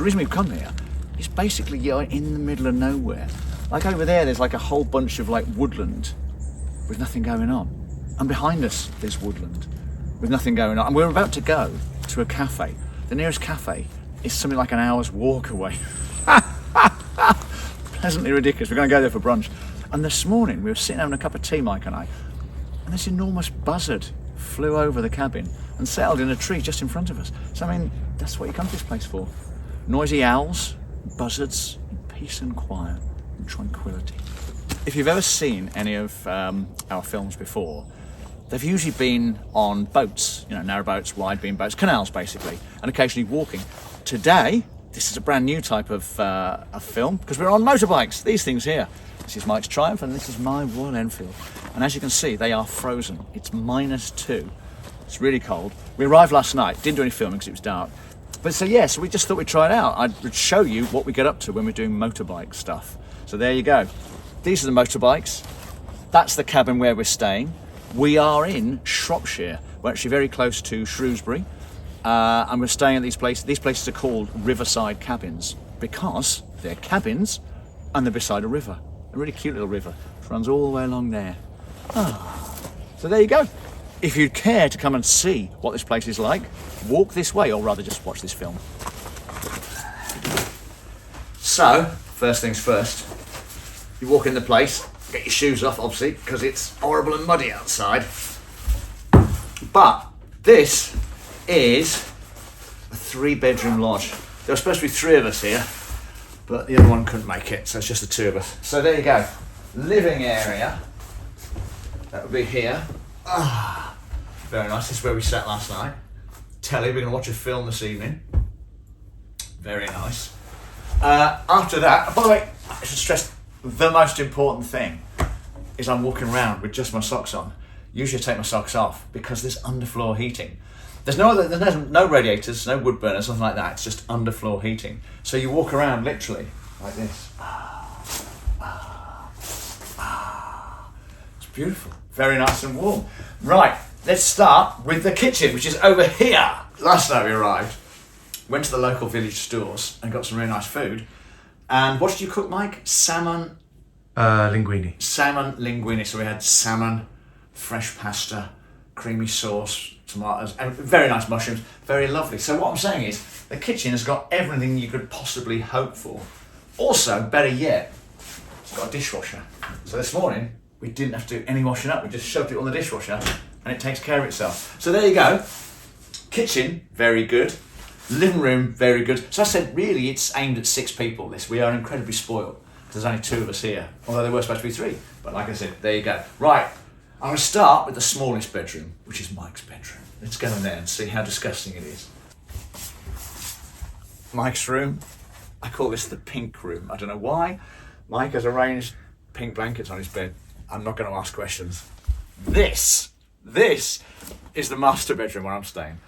The reason we've come here is basically you're in the middle of nowhere. Like over there's like a whole bunch of like woodland with nothing going on. And behind us there's woodland with nothing going on. And we're about to go to a cafe. The nearest cafe is something like an hour's walk away. Pleasantly ridiculous. We're going to go there for brunch. And this morning we were sitting having a cup of tea, Mike and I, and this enormous buzzard flew over the cabin and settled in a tree just in front of us. So I mean, that's what you come to this place for. Noisy owls, buzzards, peace and quiet and tranquility. If you've ever seen any of our films before, they've usually been on boats, you know, narrow boats, wide beam boats, canals basically, and occasionally walking. Today, this is a brand new type of film because we're on motorbikes, these things here. This is Mike's Triumph and this is my Royal Enfield. And as you can see, they are frozen. It's -2. It's really cold. We arrived last night, didn't do any filming because it was dark. But so yeah, so we just thought we'd try it out. I'd show you what we get up to when we're doing motorbike stuff. So there you go. These are the motorbikes. That's the cabin where we're staying. We are in Shropshire. We're actually very close to Shrewsbury. And we're staying at these places. These places are called Riverside Cabins because they're cabins and they're beside a river. A really cute little river. It runs all the way along there. So there you go. If you'd care to come and see what this place is like, walk this way, or rather just watch this film. So, first things first, you walk in the place, get your shoes off obviously, because it's horrible and muddy outside. But this is a 3-bedroom lodge. There were supposed to be 3 of us here, but the other one couldn't make it, so it's just the 2 of us. So there you go. Living area, that would be here. Very nice, this is where we sat last night. Telly, we're going to watch a film this evening. Very nice. After that, by the way, I should stress the most important thing is I'm walking around with just my socks on. Usually I take my socks off because there's underfloor heating. There's no radiators, no wood burners, nothing like that. It's just underfloor heating. So you walk around literally like this. It's beautiful, very nice and warm. Right, let's start with the kitchen, which is over here. Last night we arrived, went to the local village stores and got some really nice food. And what did you cook, Mike? Salmon? Linguine. Salmon linguine. So we had salmon, fresh pasta, creamy sauce, tomatoes, and very nice mushrooms. Very lovely. So what I'm saying is, the kitchen has got everything you could possibly hope for. Also, better yet, it's got a dishwasher. So this morning, we didn't have to do any washing up. We just shoved it on the dishwasher and it takes care of itself. So there you go. Kitchen, very good. Living room, very good. So I said, really, it's aimed at 6 people, this. We are incredibly spoiled. There's only 2 of us here, although there were supposed to be 3. But like I said, there you go. Right, I'm going to start with the smallest bedroom, which is Mike's bedroom. Let's go in there and see how disgusting it is. Mike's room. I call this the pink room. I don't know why. Mike has arranged pink blankets on his bed. I'm not going to ask questions. This is the master bedroom where I'm staying.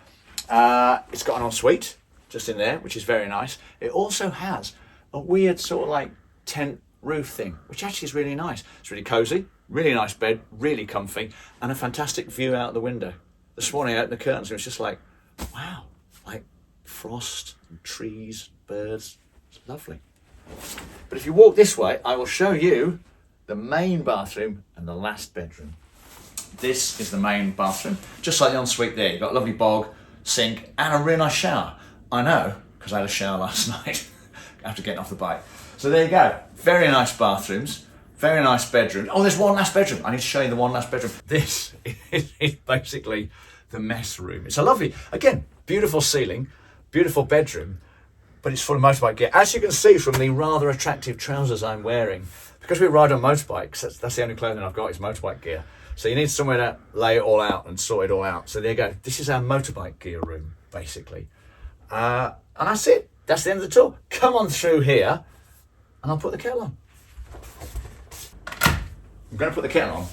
It's got an ensuite just in there, which is very nice. It also has a weird sort of like tent roof thing, which actually is really nice. It's really cozy, really nice bed, really comfy, and a fantastic view out the window. This morning I opened the curtains and it was just like, wow, like frost, and trees, birds. It's lovely. But if you walk this way, I will show you the main bathroom and the last bedroom. This is the main bathroom, just like the ensuite there. You've got a lovely bog, sink, and a really nice shower. I know, because I had a shower last night after getting off the bike. So there you go. Very nice bathrooms, very nice bedroom. Oh, there's one last bedroom. I need to show you the one last bedroom. This is basically the mess room. It's a lovely, again, beautiful ceiling, beautiful bedroom, but it's full of motorbike gear. As you can see from the rather attractive trousers I'm wearing, because we ride on motorbikes, that's the only clothing I've got is motorbike gear. So you need somewhere to lay it all out and sort it all out. So there you go. This is our motorbike gear room, basically. And that's it. That's the end of the tour. Come on through here and I'll put the kettle on. I'm going to put the kettle on.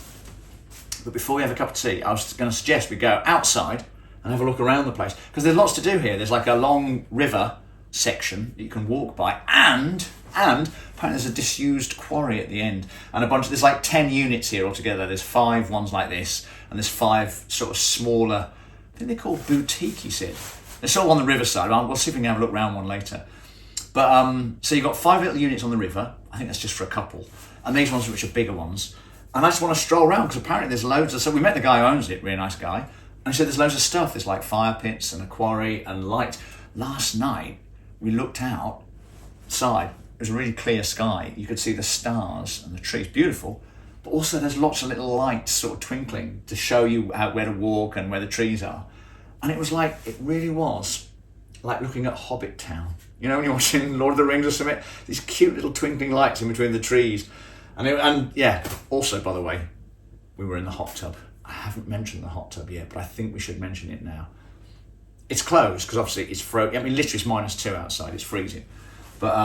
But before we have a cup of tea, I was going to suggest we go outside and have a look around the place. Because there's lots to do here. There's like a long river section that you can walk by, and apparently there's a disused quarry at the end, and there's like 10 units here altogether. There's 5 ones like this, and there's 5 sort of smaller, I think they're called boutique, he said. They're sort of on the riverside. We'll see if we can have a look around one later. But so you've got 5 little units on the river. I think that's just for a couple. And these ones which are bigger ones. And I just want to stroll around because apparently there's loads of... So we met the guy who owns it, really nice guy. And he said there's loads of stuff. There's like fire pits and a quarry and lights. Last night, we looked outside. It was a really clear sky. You could see the stars and the trees. Beautiful. But also there's lots of little lights sort of twinkling to show you where to walk and where the trees are. And it was like, it really was like looking at Hobbit Town. You know, when you're watching Lord of the Rings or something, these cute little twinkling lights in between the trees. And yeah, also, by the way, we were in the hot tub. I haven't mentioned the hot tub yet, but I think we should mention it now. It's closed because obviously it's frozen. I mean, literally it's -2 outside. It's freezing. But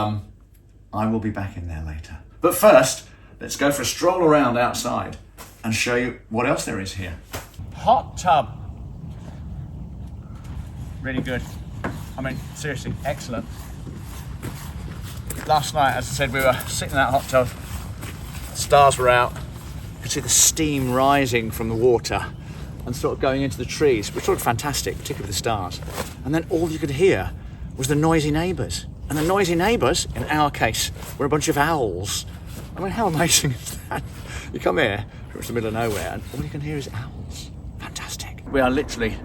I will be back in there later. But first, let's go for a stroll around outside and show you what else there is here. Hot tub. Really good. I mean, seriously, excellent. Last night, as I said, we were sitting in that hot tub. The stars were out. You could see the steam rising from the water and sort of going into the trees, which looked fantastic, particularly with the stars. And then all you could hear was the noisy neighbours. And the noisy neighbours, in our case, were a bunch of owls. I mean, how amazing is that? You come here, it's the middle of nowhere, and all you can hear is owls. Fantastic. We are literally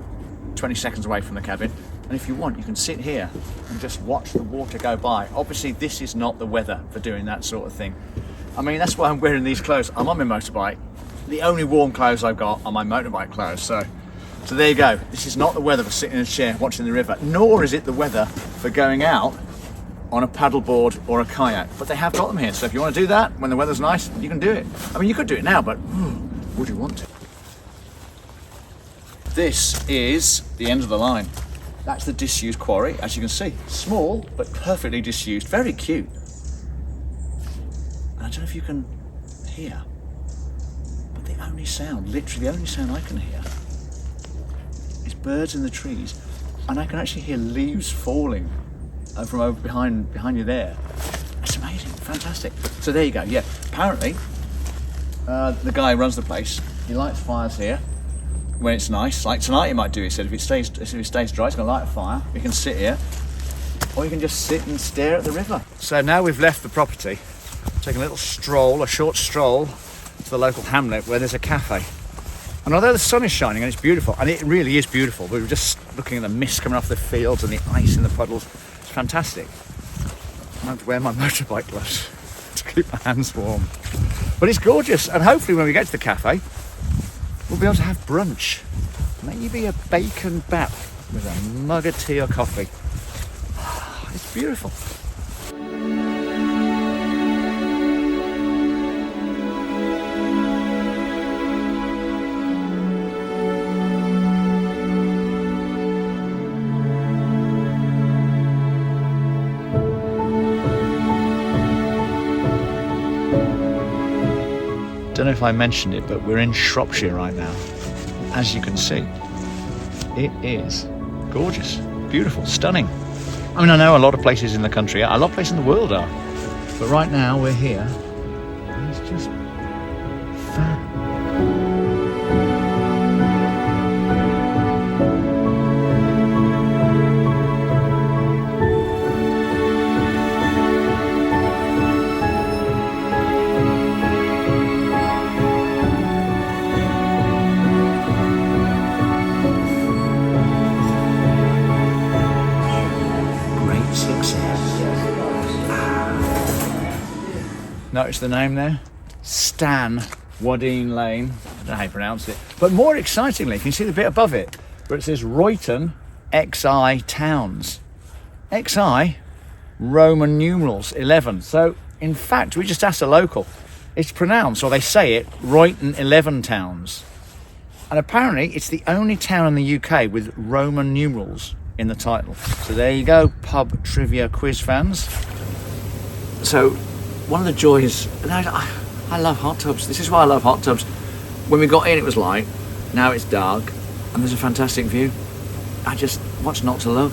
20 seconds away from the cabin. And if you want, you can sit here and just watch the water go by. Obviously, this is not the weather for doing that sort of thing. I mean, that's why I'm wearing these clothes. I'm on my motorbike. The only warm clothes I've got are my motorbike clothes. So there you go. This is not the weather for sitting in a chair watching the river, nor is it the weather for going out on a paddleboard or a kayak. But they have got them here. So if you want to do that when the weather's nice, you can do it. I mean, you could do it now, but would you want to? This is the end of the line. That's the disused quarry, as you can see. Small, but perfectly disused. Very cute. And I don't know if you can hear, but the only sound, literally the only sound I can hear, is birds in the trees. And I can actually hear leaves falling from over behind you there. It's amazing, fantastic. So there you go, yeah. Apparently, the guy who runs the place, he lights fires here when it's nice. Like tonight he might do, he said, if it stays dry, he's gonna light a fire. We can sit here, or you can just sit and stare at the river. So now we've left the property, taking a little stroll, a short stroll to the local hamlet where there's a cafe. And although the sun is shining and it's beautiful, and it really is beautiful, we were just looking at the mist coming off the fields and the ice in the puddles. It's fantastic. I have to wear my motorbike gloves to keep my hands warm. But it's gorgeous, and hopefully when we get to the cafe, we'll be able to have brunch. Maybe a bacon bat with a mug of tea or coffee. It's beautiful. I don't know if I mentioned it, but we're in Shropshire right now. As you can see, it is gorgeous, beautiful, stunning. I mean, I know a lot of places in the country are, a lot of places in the world are, but right now we're here, and it's just fab. Notice the name there? Stan Wadeen Lane. I don't know how you pronounce it. But more excitingly, can you see the bit above it where it says Ruyton XI Towns? XI, Roman numerals 11. So in fact, we just asked a local. It's pronounced, or they say it, Ruyton XI Towns. And apparently it's the only town in the UK with Roman numerals in the title. So there you go, pub trivia quiz fans. So one of the joys, and I love hot tubs. This is why I love hot tubs. When we got in, it was light. Now it's dark, and there's a fantastic view. What's not to love?